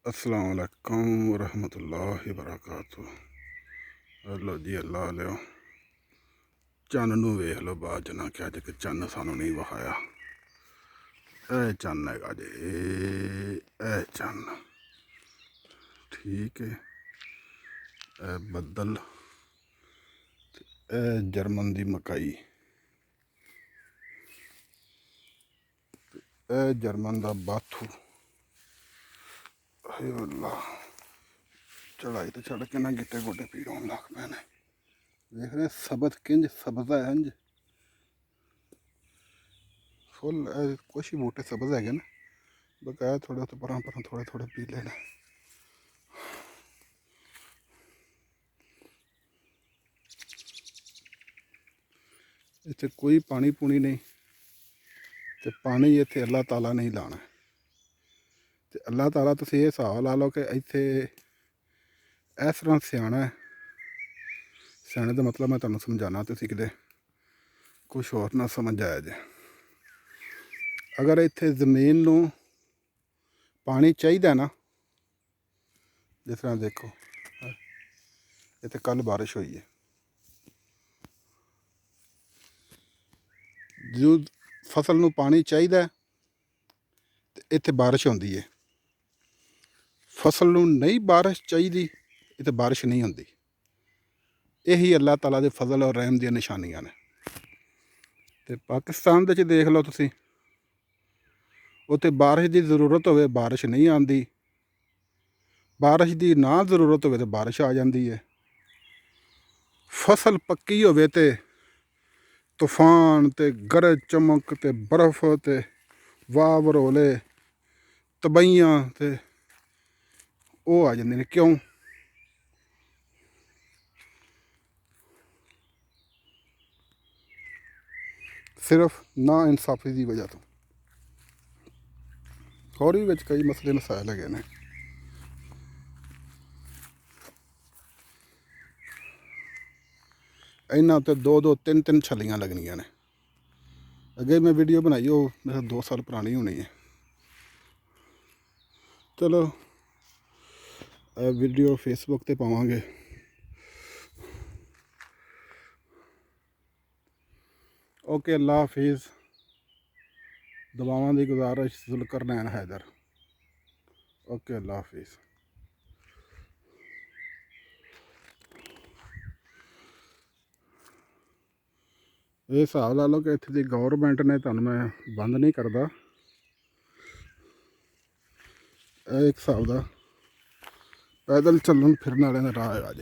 असलाम ورحمتہ वबरकاتہ। लो जी अल्लाह लियो चन्न नूं वेख लो बाद जना कि अज चन्न सानूं नहीं विखाया। ए चन्न हैगा जे ए चन्न ठीक है। ए बदल ए जर्मन दी मकाई ए जर्मन दा बाथू। हाय अल्लाह चढ़ाई तो चढ़ के ना गिट्टे गोडे पीड़ होने लग पे ने। देख रहे सबत किंज सबज है इंज फुल कुछ ही बूटे सबज है ना बकाया थोड़े तो परां परां थोड़े थोड़े पीले ने। इत्थे कोई पानी पूनी नहीं तो पानी इत्थे अल्लाह ताला नहीं लाना। तो अल्लाह ताला तुसीं ये हिसाब ला लो कि इत्थे इस तरह सियाना है। सियाने का मतलब मैं तुहानूं समझाना तुसीं किते कुछ होर ना समझ आया जे। अगर इत्थे जमीन नूं पानी चाहिए ना जिस तरह देखो इत्थे कल बारिश हुई है जो फसल नूं पानी चाहिए इत्थे बारिश होंदी है। फसल नूं नहीं बारिश चाहिए इत्थे बारिश नहीं होंदी। यही अल्लाह ताला दे फजल और रहम दी निशानियां ने। ते पाकिस्तान दे च देख लो तुसीं उत्थे बारिश की जरूरत होवे बारिश नहीं आती। बारिश की ना जरूरत होवे तो बारिश आ जाती है। फसल पक्की होवे ते तूफान ते गरज चमक ते बर्फ ते वाह वरोले तबाहियां ते वो आ जाते हैं। क्यों? सिर्फ ना इंसाफी की वजह तो। और भी कई मसले मसाइल है ने। इन्हां ते दो दो तीन तीन छलियां लगनियां ने। अगे मैं वीडियो बनाई वो मेरे 2 साल पुरानी होनी है। चलो वीडियो फेसबुक ते पावांगे। ओके अल्लाह हाफिज़। दुआवां दी गुजारिश जुल्करनैन हैदर। ओके अल्लाह हाफिज़। ये हिसाब ला लो कि इत्थे दी गौरमेंट ने तुहानूं मैं बंद नहीं करदा। एक हिसाब दा पैदल चलन फिरन वाले का राह है। अज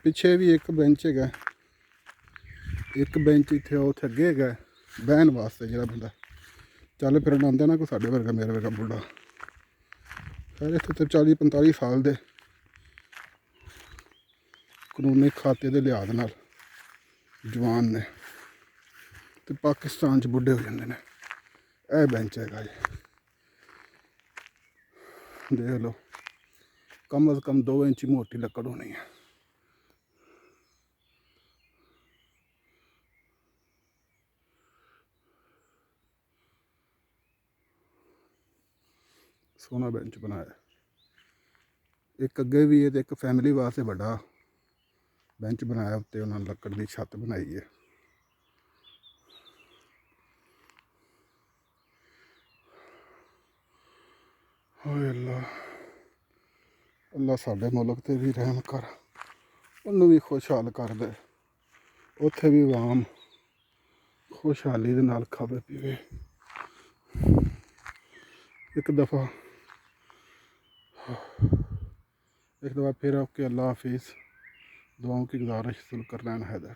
पिछे भी एक बेंच है एक बेंच इत्थे उत्थे अगे है बहन वास्ते जो बंदा चल फिरन आंदा ना कोई साडे वर्गा मेरे वर्गा बुढ़ा खैर इत्थे तो 40-45 साल दे कानूनी खाते के लिहाज नाल जवान ने तो पाकिस्तान च बुढ़े हो जाते हैं। यह बेंच है जी देख लो कम अज़ कम 2 इंच मोटी लकड़ होनी है। सोहना बेंच बनाया एक अगे भी है तो एक फैमिली वास्ते बड़ा बेंच बनाया उत्ते उन्होंने लकड़ की छत बनाई है। हाय अल्लाह अल्लाह साडे मुल्क ते भी रहम कर उन्होंने भी खुशहाल कर दे उत्थे भी आवाम खुशहाली दे नाल खावे पीवे। एक दफ़ा फिर ओके अल्लाह हाफिज़। दुआओं की गुजारिश जुल्करनैन हैदर।